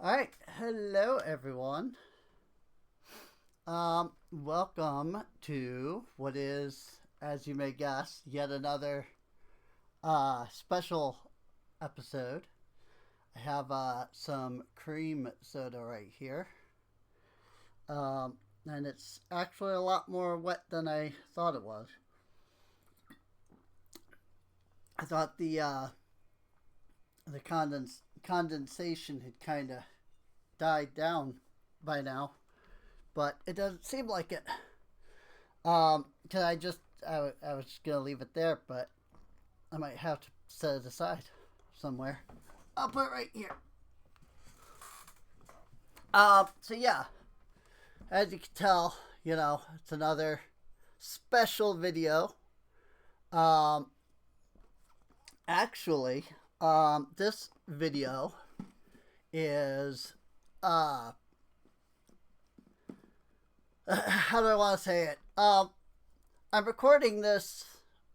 Alright, hello everyone. Welcome to what is, as you may guess, yet another special episode. I have some cream soda right here. And it's actually a lot more wet than I thought it was. I thought the condensation had kind of died down by now, but it doesn't seem like it. Cause I was just gonna leave it there, but I might have to set it aside somewhere. I'll put it right here. So yeah, as you can tell, it's another special video. Um, actually, this video is how do I want to say it? I'm recording this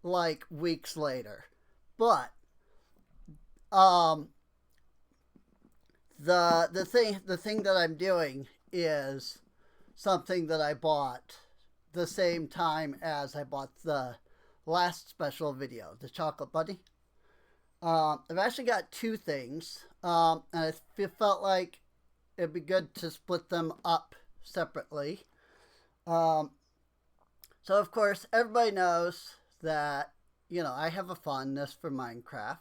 like weeks later, but um, the thing that I'm doing is something that I bought the same time as I bought the last special video, the chocolate bunny. I've actually got two things, and I felt like it'd be good to split them up separately. Um, so, of course, everybody knows that, I have a fondness for Minecraft.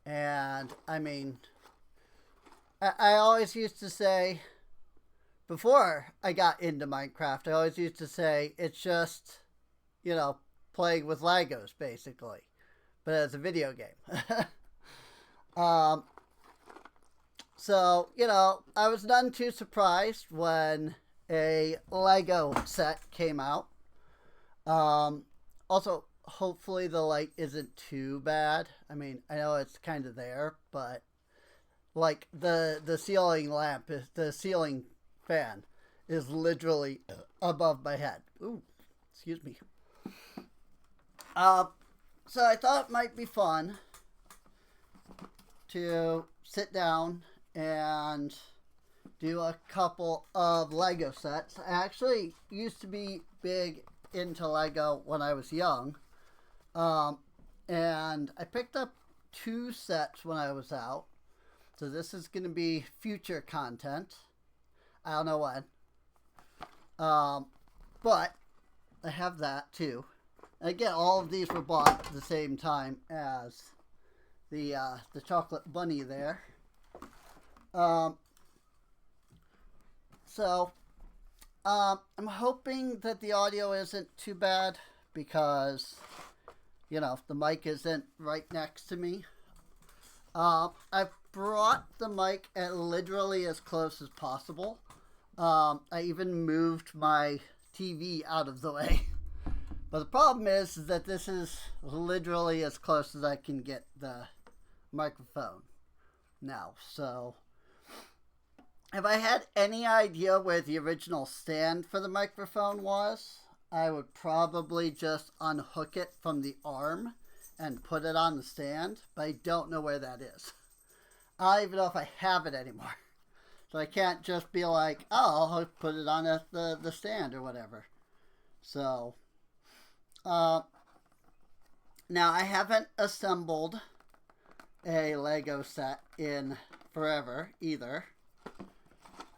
And, I mean, I always used to say, before I got into Minecraft, I always used to say it's just, playing with Legos, basically. But as a video game. um, so, I was none too surprised when a Lego set came out. Also, hopefully the light isn't too bad. I mean, I know it's kind of there, but like the ceiling lamp, the ceiling fan is literally above my head. Ooh, excuse me. So I thought it might be fun to sit down and do a couple of Lego sets. I actually used to be big into Lego when I was young. And I picked up two sets when I was out. So this is going to be future content. I don't know when. But I have that too. And again, all of these were bought at the same time as the chocolate bunny there. So I'm hoping that the audio isn't too bad because, the mic isn't right next to me. I've brought the mic at literally as close as possible. I even moved my TV out of the way. But the problem is that this is literally as close as I can get the microphone now. So, if I had any idea where the original stand for the microphone was, I would probably just unhook it from the arm and put it on the stand, but I don't know where that is. I don't even know if I have it anymore. So I can't just be like, oh, I'll put it on the stand or whatever. So, now I haven't assembled a Lego set in forever either.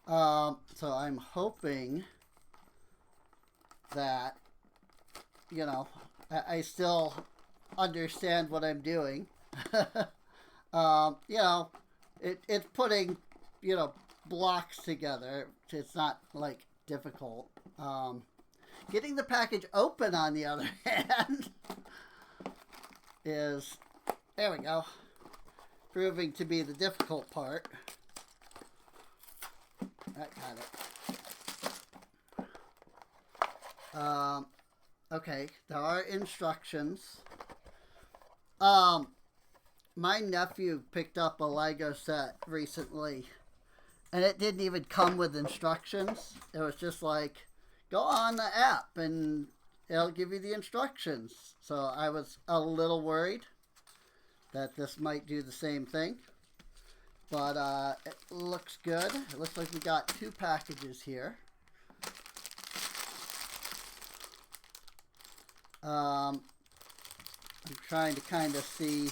So I'm hoping that, I still understand what I'm doing. It's putting, blocks together. It's not like difficult. Getting the package open, on the other hand, is, there we go, proving to be the difficult part. That got it. Okay, there are instructions. My nephew picked up a Lego set recently, and it didn't even come with instructions. It was just like, go on the app and it'll give you the instructions. So I was a little worried that this might do the same thing. But it looks good. It looks like we got 2 packages here. I'm trying to kind of see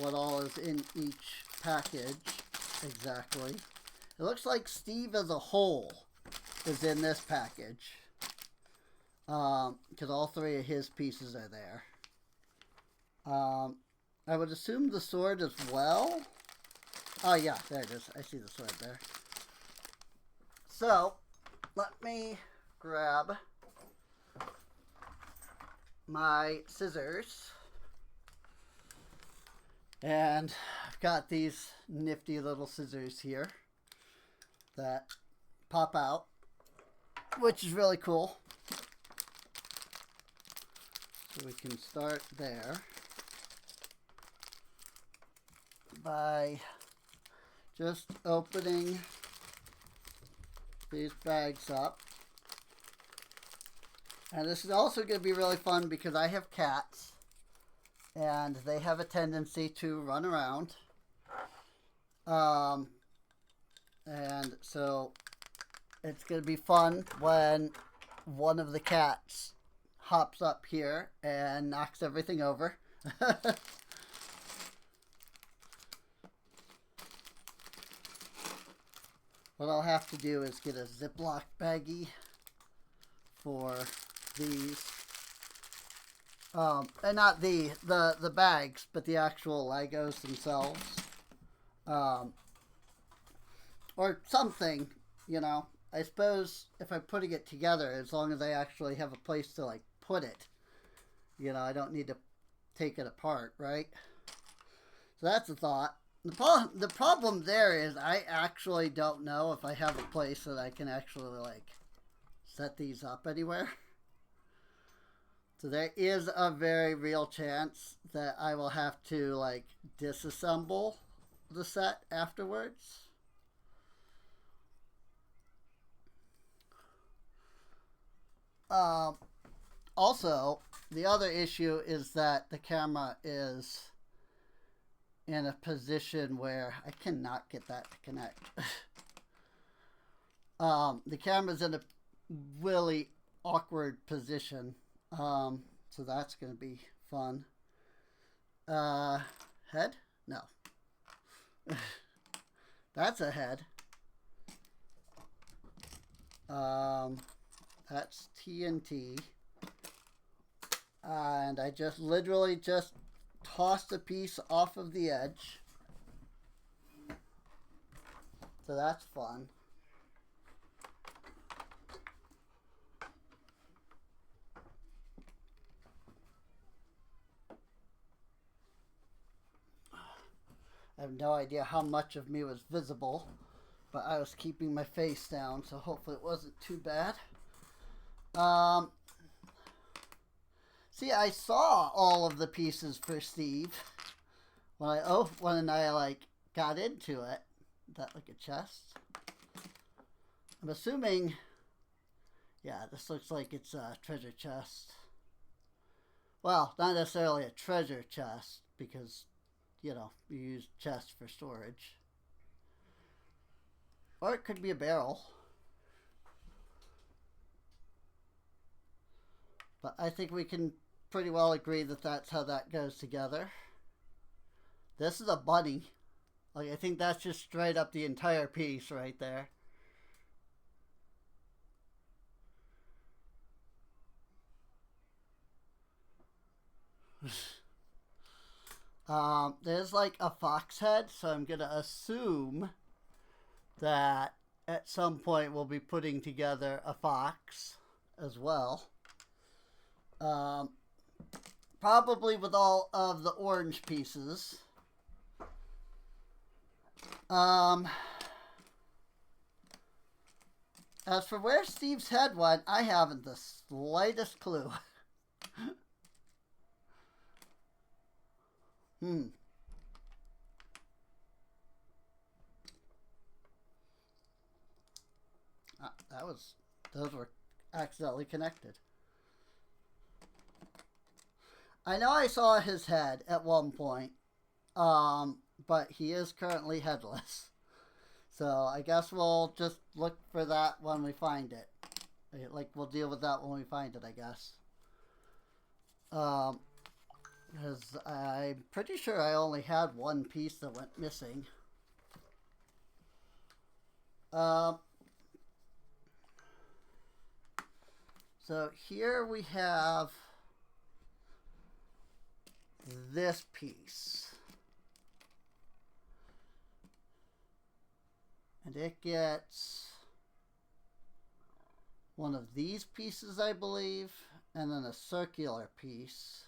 what all is in each package exactly. It looks like Steve as a whole is in this package. Because all 3 of his pieces are there. I would assume the sword as well. Oh yeah, there it is. I see the sword there. So, let me grab my scissors. And I've got these nifty little scissors here that pop out, which is really cool. So we can start there by just opening these bags up. And this is also going to be really fun because I have cats and they have a tendency to run around. And so it's going to be fun when one of the cats hops up here and knocks everything over. What I'll have to do is get a Ziploc baggie for these. And not the bags, but the actual Legos themselves. Or something, you know. I suppose if I'm putting it together, as long as I actually have a place to, like, put it, you know, I don't need to take it apart, right? So that's a thought. The problem there is I actually don't know if I have a place that I can actually, like, set these up anywhere. So there is a very real chance that I will have to, like, disassemble the set afterwards. Also, the other issue is that the camera is in a position where I cannot get that to connect. The camera's in a really awkward position. So that's going to be fun. Head? No. That's a head. That's TNT. And I just literally just tossed a piece off of the edge. So that's fun. I have no idea how much of me was visible, but I was keeping my face down, so hopefully it wasn't too bad. See, I saw all of the pieces for Steve when I like got into it. Is that like a chest? I'm assuming, yeah, this looks like it's a treasure chest. Well, not necessarily a treasure chest because, you know, you use chests for storage. Or it could be a barrel. But I think we can pretty well agree that that's how that goes together. This is a bunny. Like, I think that's just straight up the entire piece right there. There's like a fox head, so I'm going to assume that at some point we'll be putting together a fox as well. Probably with all of the orange pieces. As for where Steve's head went, I haven't the slightest clue. Those were accidentally connected. I know I saw his head at one point. but he is currently headless. So I guess we'll just look for that when we find it. Like, we'll deal with that when we find it, I guess. Because I'm pretty sure I only had one piece that went missing. So here we have this piece. And it gets one of these pieces, I believe, and then a circular piece.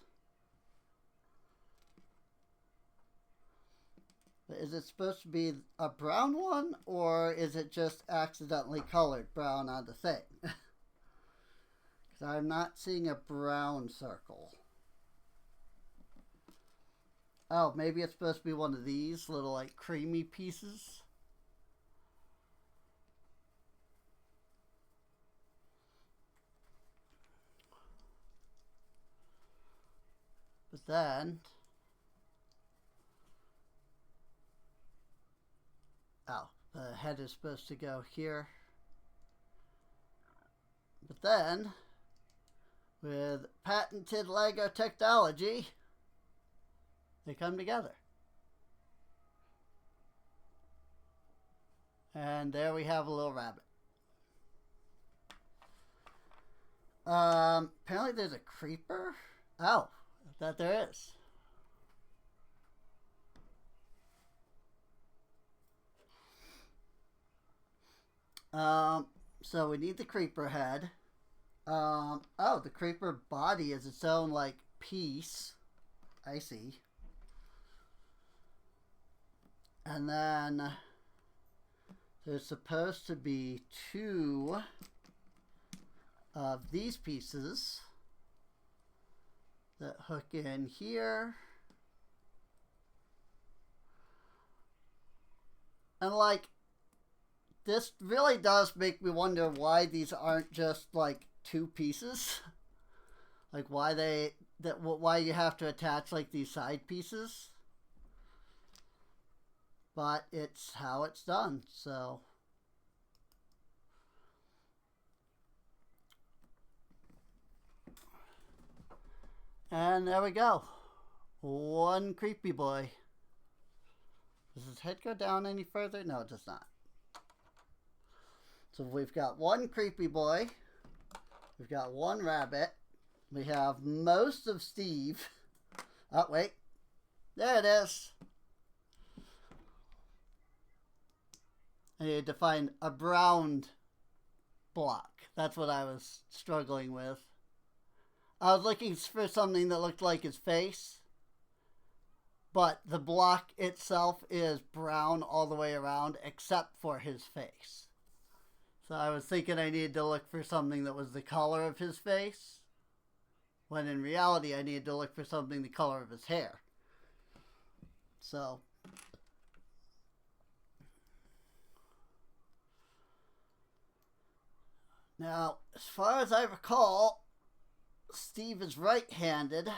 But is it supposed to be a brown one, or is it just accidentally colored brown on the thing? Because I'm not seeing a brown circle. Oh, maybe it's supposed to be one of these little, like, creamy pieces. But then, oh, the head is supposed to go here. But then, with patented Lego technology, they come together. And there we have a little rabbit. Apparently there's a creeper. Oh, that there is. So we need the creeper head. Oh, the creeper body is its own, like, piece. I see. And then there's supposed to be two of these pieces that hook in here. And, like, this really does make me wonder why these aren't just, like, two pieces. Like, why you have to attach, like, these side pieces. But it's how it's done, so. And there we go. One creepy boy. Does his head go down any further? No, it does not. So we've got one creepy boy. We've got one rabbit. We have most of Steve. Oh, wait. There it is. I needed to find a brown block. That's what I was struggling with. I was looking for something that looked like his face, but the block itself is brown all the way around except for his face. So I was thinking I needed to look for something that was the color of his face, when in reality I needed to look for something the color of his hair. So now, as far as I recall, Steve is right-handed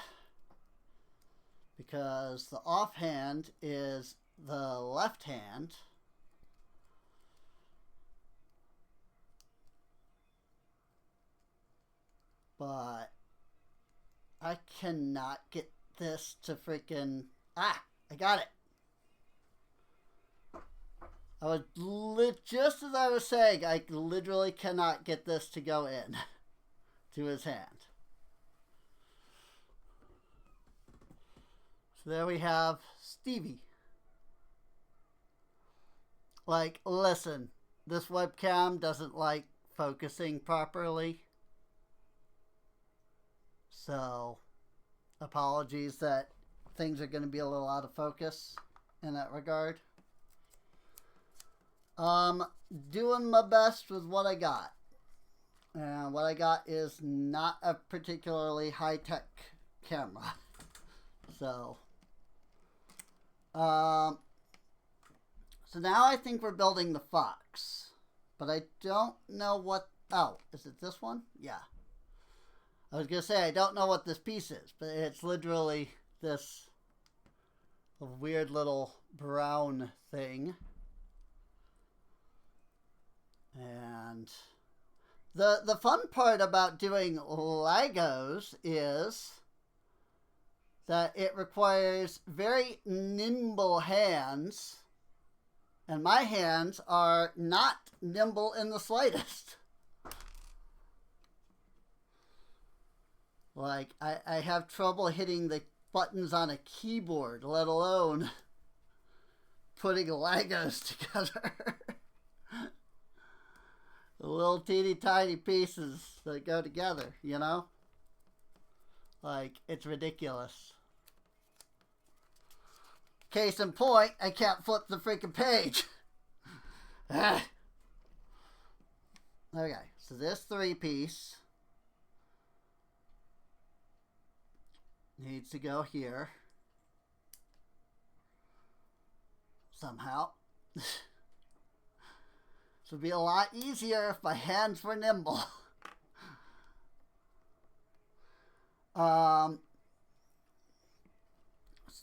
because the offhand is the left hand. But I cannot get this to freaking... Ah! I got it! Just as I was saying, I literally cannot get this to go in to his hand. So there we have Stevie. Like, listen, this webcam doesn't like focusing properly. So, apologies that things are going to be a little out of focus in that regard. Doing my best with what I got. And what I got is not a particularly high-tech camera. So, so now I think we're building the fox. But I don't know what... Oh, is it this one? Yeah. I was going to say, I don't know what this piece is, but it's literally this a weird little brown thing. And the fun part about doing Legos is that it requires very nimble hands, and my hands are not nimble in the slightest. Like, I have trouble hitting the buttons on a keyboard, let alone putting Legos together. The little teeny tiny pieces that go together, you know? Like, it's ridiculous. Case in point, I can't flip the freaking page. Okay, so this 3-piece needs to go here somehow. This would be a lot easier if my hands were nimble. So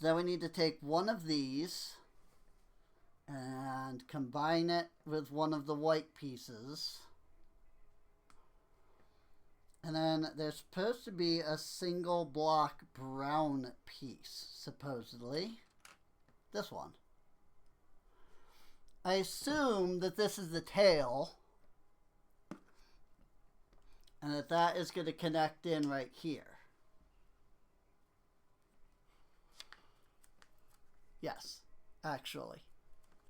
then we need to take one of these and combine it with one of the white pieces. And then there's supposed to be a single block brown piece, supposedly. This one. I assume that this is the tail, and that is going to connect in right here. Yes, actually.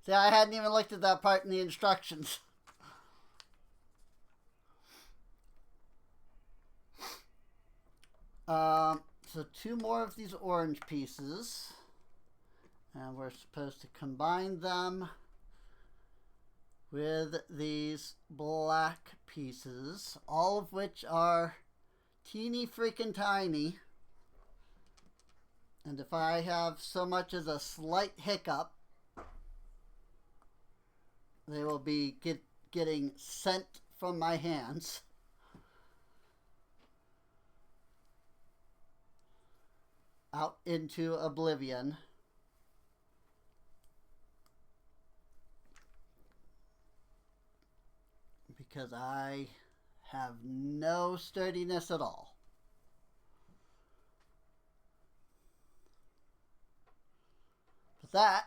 See, I hadn't even looked at that part in the instructions. So 2 more of these orange pieces, and we're supposed to combine them with these black pieces, all of which are teeny freaking tiny. And if I have so much as a slight hiccup, they will be getting sent from my hands. Out into oblivion. Because I have no sturdiness at all. But that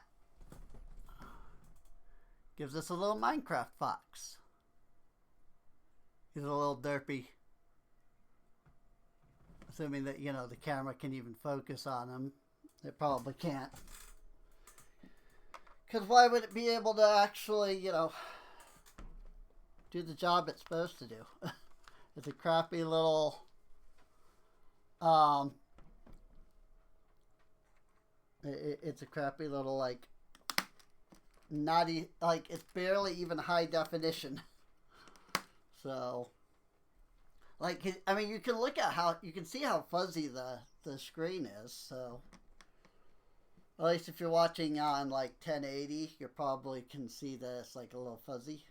gives us a little Minecraft fox. He's a little derpy. Assuming that, you know, the camera can even focus on him. It probably can't. Because why would it be able to actually, you know, do the job it's supposed to do? It's a crappy little it's a crappy little, like, like, it's barely even high definition. So, like, I mean, you can look at how, you can see how fuzzy the screen is, so, at least if you're watching on, like, 1080, you probably can see that it's, like, a little fuzzy.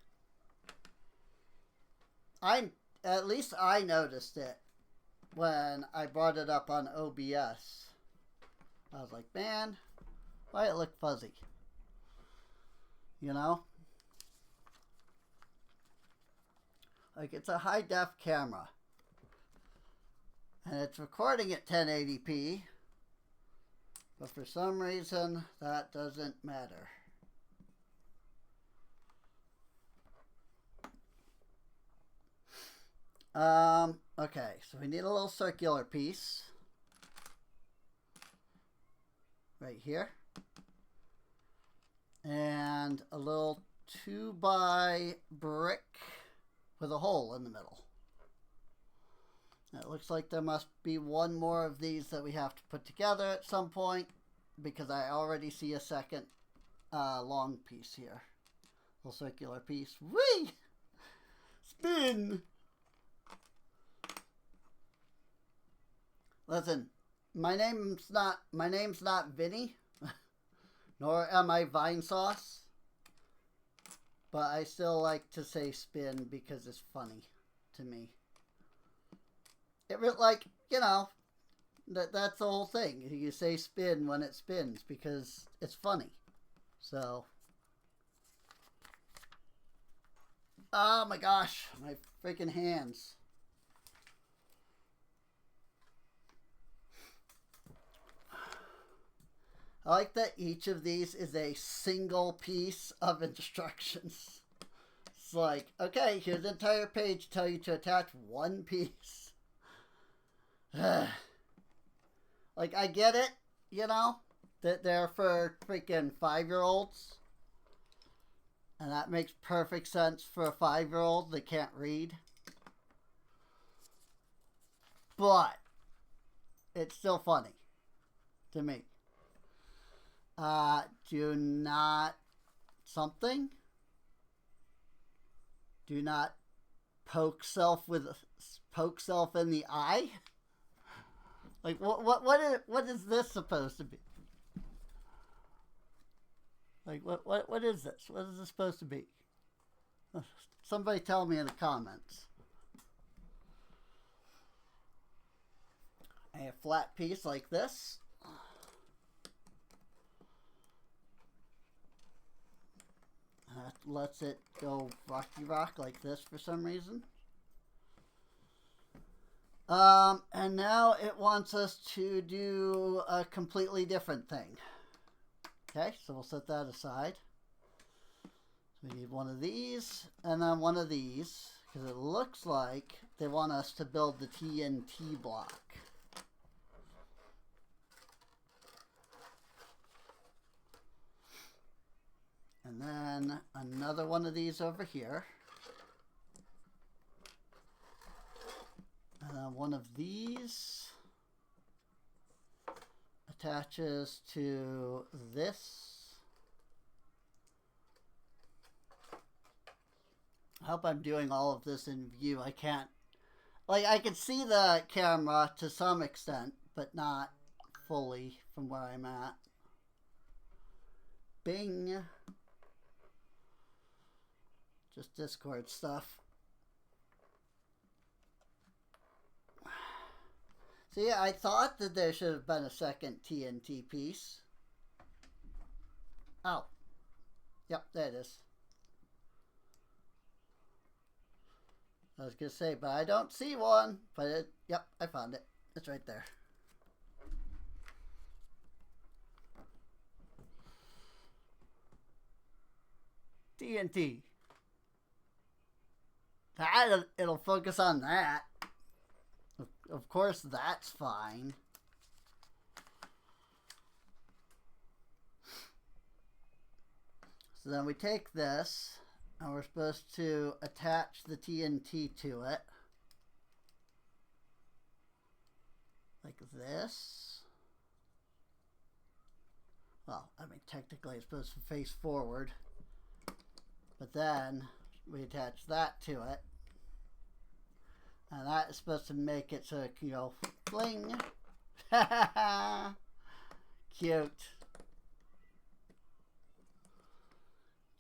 At least I noticed it when I brought it up on OBS. I was like, man, why it look fuzzy? You know? Like, it's a high def camera. And it's recording at 1080p. But for some reason, that doesn't matter. Okay, so we need a little circular piece. Right here. And a little 2x brick with a hole in the middle. It looks like there must be one more of these that we have to put together at some point, because I already see a second long piece here. Little circular piece. Whee! Spin! Listen, my name's not Vinny, nor am I Vine Sauce, but I still like to say spin because it's funny to me. It like, you know, That's the whole thing. You say spin when it spins because it's funny. So, oh my gosh, my freaking hands. I like that each of these is a single piece of instructions. It's like, okay, here's the entire page to tell you to attach one piece. Like, I get it, you know, that they're for freaking 5-year-olds. And that makes perfect sense for a 5-year-old that can't read. But it's still funny to me. Do not something. Do not poke self in the eye. Like what is this supposed to be? Like what is this? What is this supposed to be? Somebody tell me in the comments. A flat piece like this. That lets it go rocky rock like this for some reason. And now it wants us to do a completely different thing. Okay, so we'll set that aside. So we need one of these and then one of these because it looks like they want us to build the TNT block. And then another one of these over here. And then one of these attaches to this. I hope I'm doing all of this in view. I can't, like, I can see the camera to some extent, but not fully from where I'm at. Bing. Just Discord stuff. So yeah, I thought that there should have been a second TNT piece. Oh. Yep, there it is. I was going to say, but I don't see one. But yep, I found it. It's right there. TNT. It'll focus on that. Of course, that's fine. So then we take this, and we're supposed to attach the TNT to it. Like this. Well, I mean, technically it's supposed to face forward. But then we attach that to it. And that is supposed to make it so it can go fling. Cute.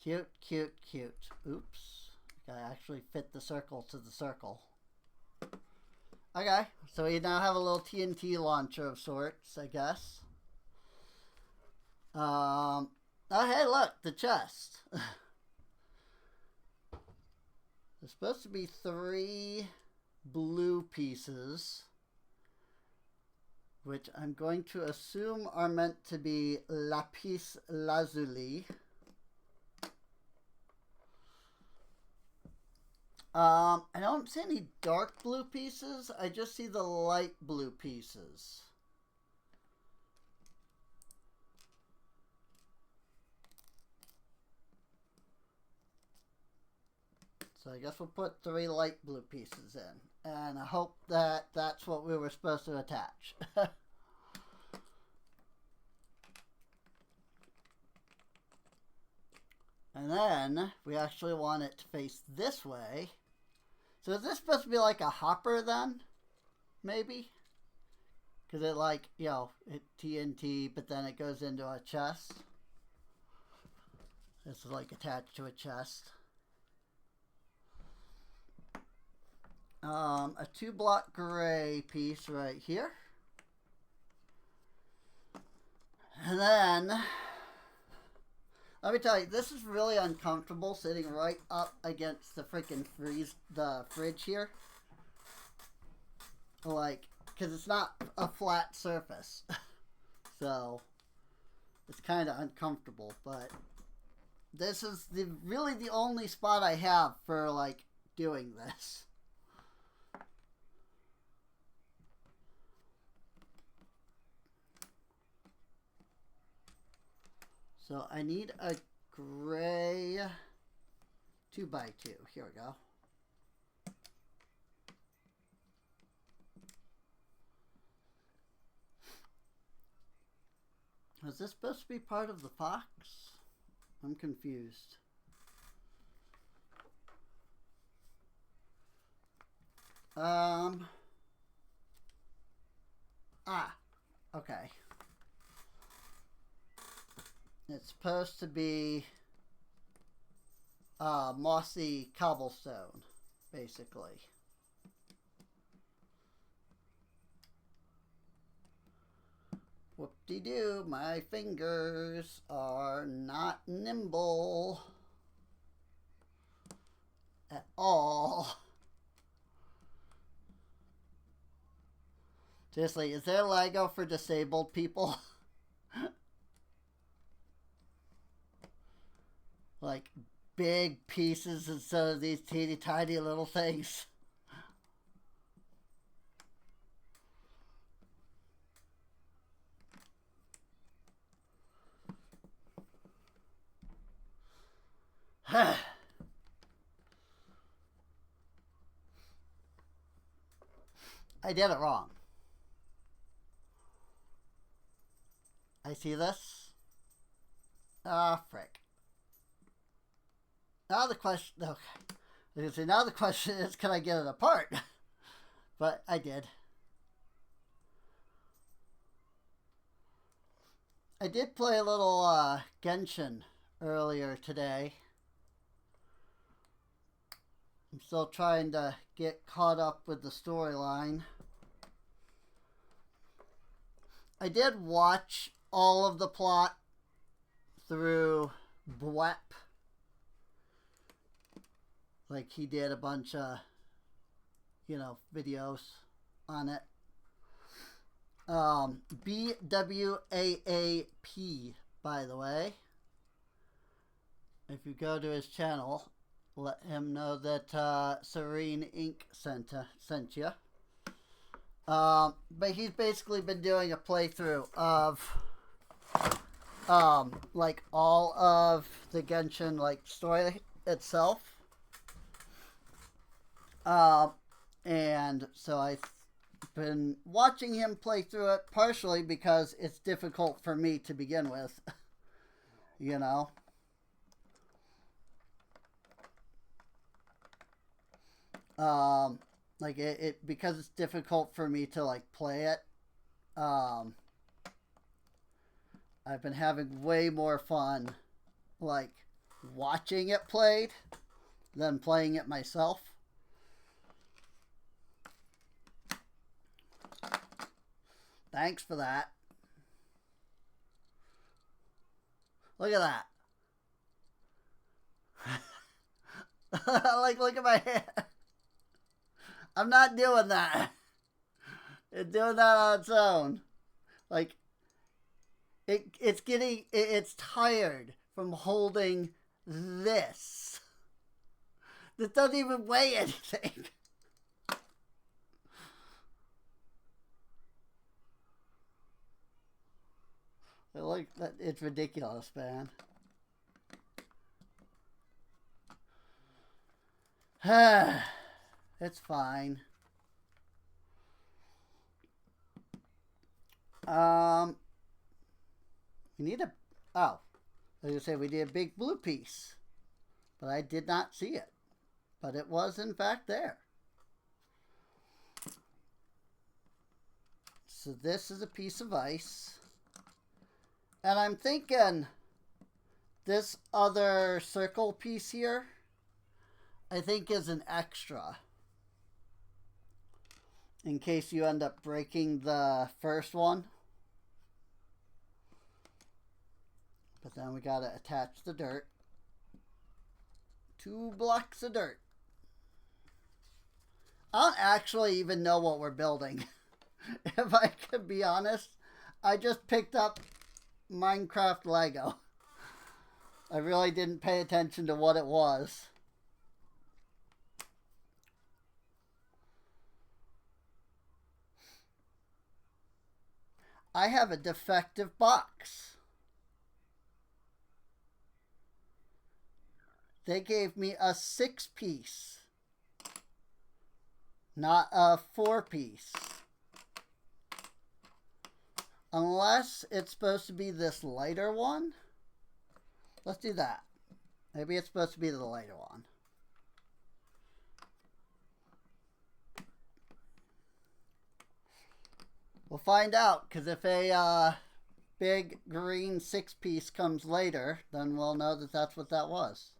Cute, cute, cute. Oops. I actually fit the circle to the circle. Okay, so we now have a little TNT launcher of sorts, I guess. Oh, hey, look, the chest. There's supposed to be 3 blue pieces, which I'm going to assume are meant to be lapis lazuli. I don't see any dark blue pieces. I just see the light blue pieces. So I guess we'll put 3 light blue pieces in. And I hope that that's what we were supposed to attach. And then we actually want it to face this way. So is this supposed to be like a hopper then? Maybe? Because it like, you know, it TNT, but then it goes into a chest. This is like attached to a chest. A 2-block gray piece right here. And then, let me tell you, this is really uncomfortable sitting right up against the freaking fridge here. Like, because it's not a flat surface. So, it's kind of uncomfortable, but this is really the only spot I have for, like, doing this. So I need a gray 2x2. Here we go. Was this supposed to be part of the fox? I'm confused. Okay. It's supposed to be mossy cobblestone, basically. Whoop-de-doo, my fingers are not nimble at all. Seriously, is there Lego for disabled people? Like big pieces instead of these teeny tiny little things. I did it wrong. I see this. Ah, frick. Now the question, okay. Now the question is, can I get it apart? But I did. I did play a little Genshin earlier today. I'm still trying to get caught up with the storyline. I did watch all of the plot through Bwep. Like he did a bunch of, videos on it. BWAAP, by the way. If you go to his channel, let him know that Serene Inc. sent you. But he's basically been doing a playthrough of like all of the Genshin story itself. And so I've been watching him play through it partially because it's difficult for me to begin with. Like it because it's difficult for me to play it. I've been having way more fun watching it played than playing it myself. Thanks for that. Look at that. Look at my hand. I'm not doing that. It's doing that on its own. It's tired from holding this. This doesn't even weigh anything. It's ridiculous, man. It's fine. We need a... Oh. I was going to say we need a big blue piece. But I did not see it. But it was, in fact, there. So this is a piece of ice. And I'm thinking this other circle piece here, I think is an extra. In case you end up breaking the first one. But then we gotta attach the dirt. 2 blocks of dirt. I don't actually even know what we're building. If I can be honest, I just picked up Minecraft Lego. I really didn't pay attention to what it was. I have a defective box. They gave me a 6-piece, not a 4-piece. Unless it's supposed to be this lighter one. Let's do that. Maybe it's supposed to be the lighter one. We'll find out, because if a big green 6-piece comes later, then we'll know that that's what that was.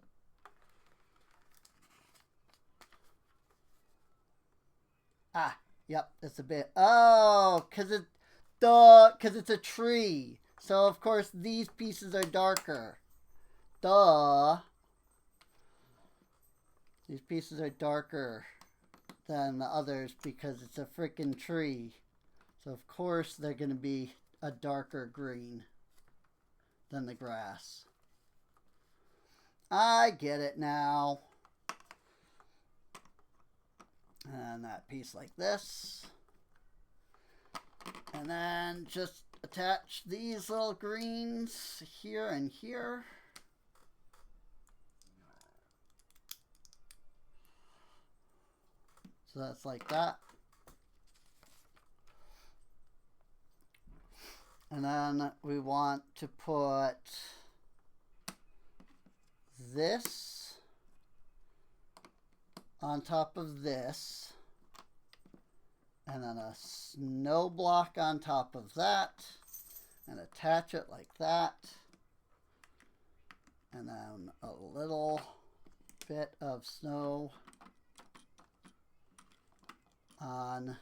Ah, yep, it's a bit. Oh, because it's a tree. So of course these pieces are darker. Duh. These pieces are darker than the others because it's a freaking tree. So of course they're going to be a darker green than the grass. I get it now. And that piece like this. And then just attach these little greens here and here. So that's like that. And then we want to put this on top of this. And then a snow block on top of that. And attach it like that. And then a little bit of snow on.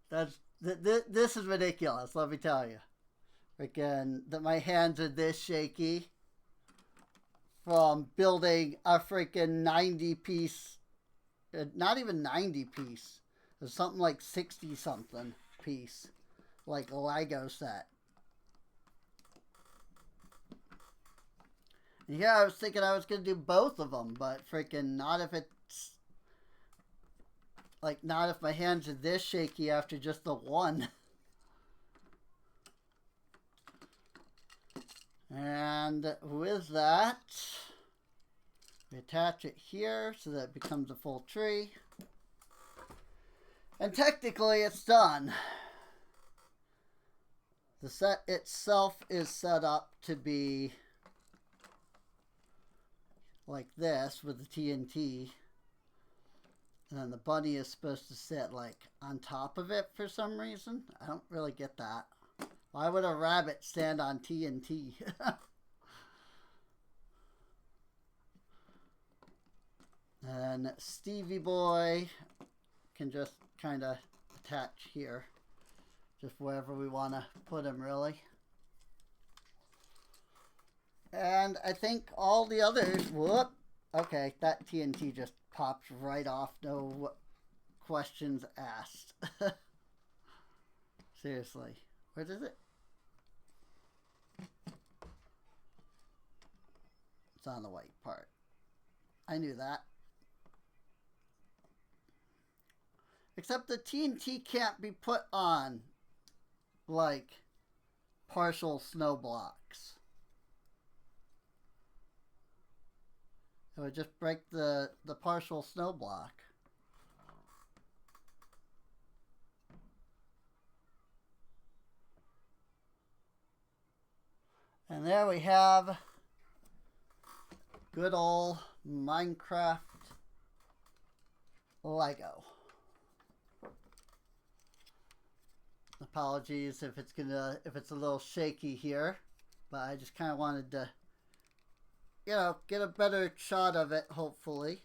This is ridiculous, let me tell you. Freaking, that my hands are this shaky from building a freaking 90-piece, not even 90-piece, it was something like 60-something piece, like a Lego set. Yeah, I was thinking I was going to do both of them, but freaking not if it's, like, not if my hands are this shaky after just the one. And with that, we attach it here so that it becomes a full tree. And technically it's done. The set itself is set up to be like this with the TNT. And then the bunny is supposed to sit like on top of it for some reason. I don't really get that. Why would a rabbit stand on TNT? And Stevie Boy can just kind of attach here. Just wherever we want to put him, really. And I think all the others, whoop, okay, that TNT just popped right off, no questions asked. Seriously, where is it? It's on the white part. I knew that. Except the TNT can't be put on, like, partial snow blocks. It would just break the partial snow block. And there we have good old Minecraft Lego. Apologies if it's a little shaky here, but I just kind of wanted to, you know, get a better shot of it, hopefully.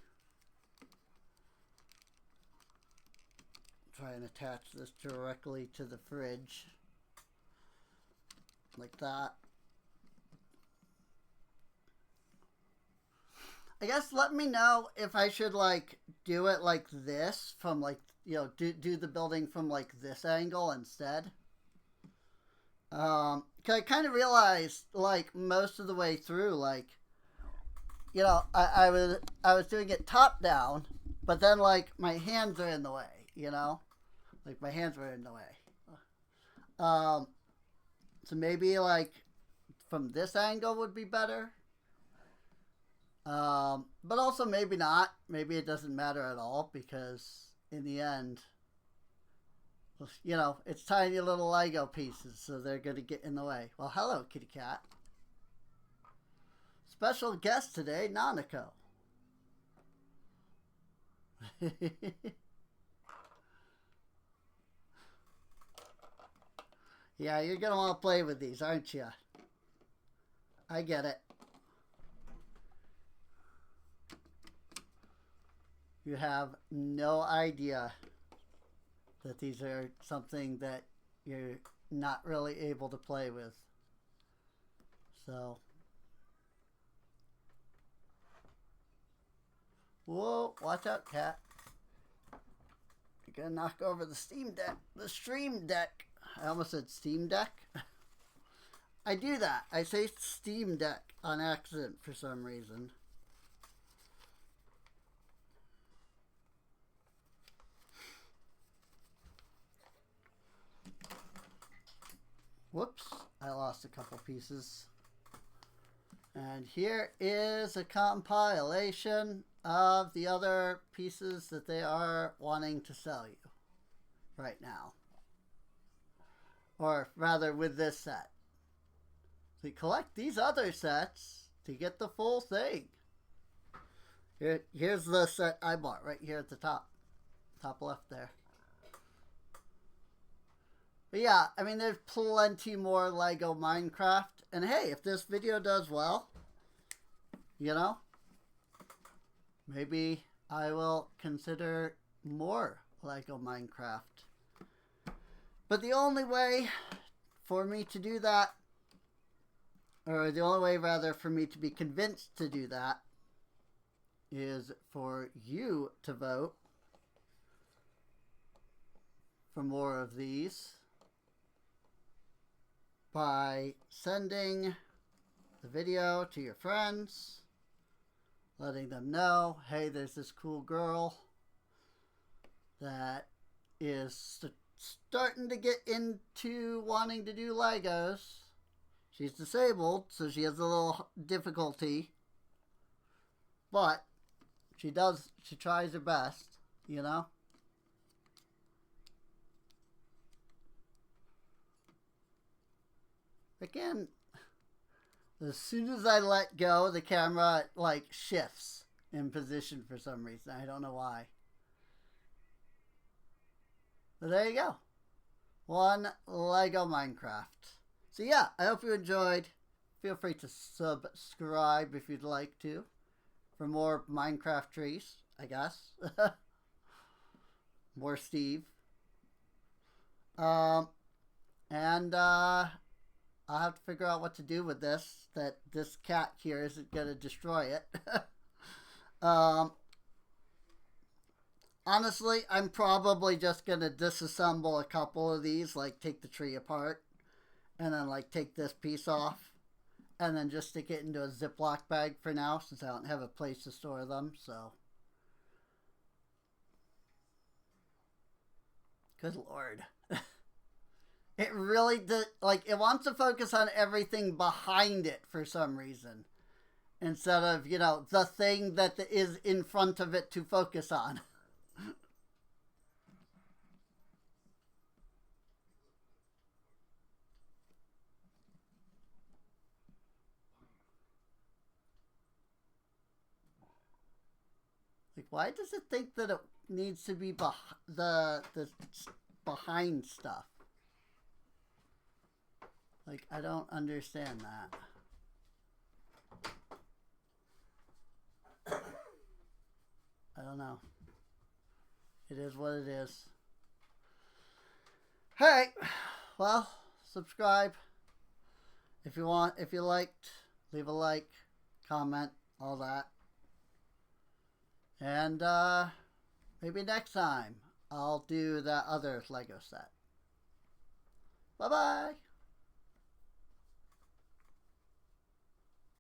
Try and attach this directly to the fridge. like that. I guess let me know if I should like do it like this from like, you know, do the building from like this angle instead. Cause I kind of realized like most of the way through, like, you know, I was doing it top down, but then like my hands are in the way, you know, like my hands were in the way. So maybe like from this angle would be better. But also maybe not. Maybe it doesn't matter at all because in the end, you know, it's tiny little Lego pieces, so they're going to get in the way. Well, hello, kitty cat. Special guest today, Nanako. Yeah, you're going to want to play with these, aren't you? I get it. You have no idea that these are something that you're not really able to play with. So, whoa, watch out, cat. You're gonna knock over the Steam Deck, the Stream Deck. I almost said Steam Deck. I do that. I say Steam Deck on accident for some reason. Whoops, I lost a couple pieces. And here is a compilation of the other pieces that they are wanting to sell you right now. Or rather with this set. So you collect these other sets to get the full thing. Here's the set I bought right here at the top. Top left there. But yeah, I mean, there's plenty more Lego Minecraft. And hey, if this video does well, you know, maybe I will consider more Lego Minecraft. But the only way for me to do that, or the only way rather for me to be convinced to do that, is for you to vote for more of these by sending the video to your friends, letting them know, hey, there's this cool girl that is starting to get into wanting to do Legos. She's disabled, so she has a little difficulty, but she tries her best, you know? Again, as soon as I let go, the camera, like, shifts in position for some reason. I don't know why. But there you go. One Lego Minecraft. So yeah, I hope you enjoyed. Feel free to subscribe if you'd like to. For more Minecraft trees, I guess. More Steve. I'll have to figure out what to do with this. That this cat here isn't going to destroy it. Honestly, I'm probably just going to disassemble a couple of these. Like, take the tree apart. And then, like, take this piece off. And then just stick it into a Ziploc bag for now. Since I don't have a place to store them. So. Good Lord. It really did, like, it wants to focus on everything behind it for some reason. Instead of, you know, the thing that is in front of it to focus on. Like, why does it think that it needs to be the behind stuff? Like, I don't understand that. I don't know. It is what it is. Alright. Well, subscribe. If you liked, leave a like, comment, all that. And maybe next time I'll do that other Lego set. Bye bye.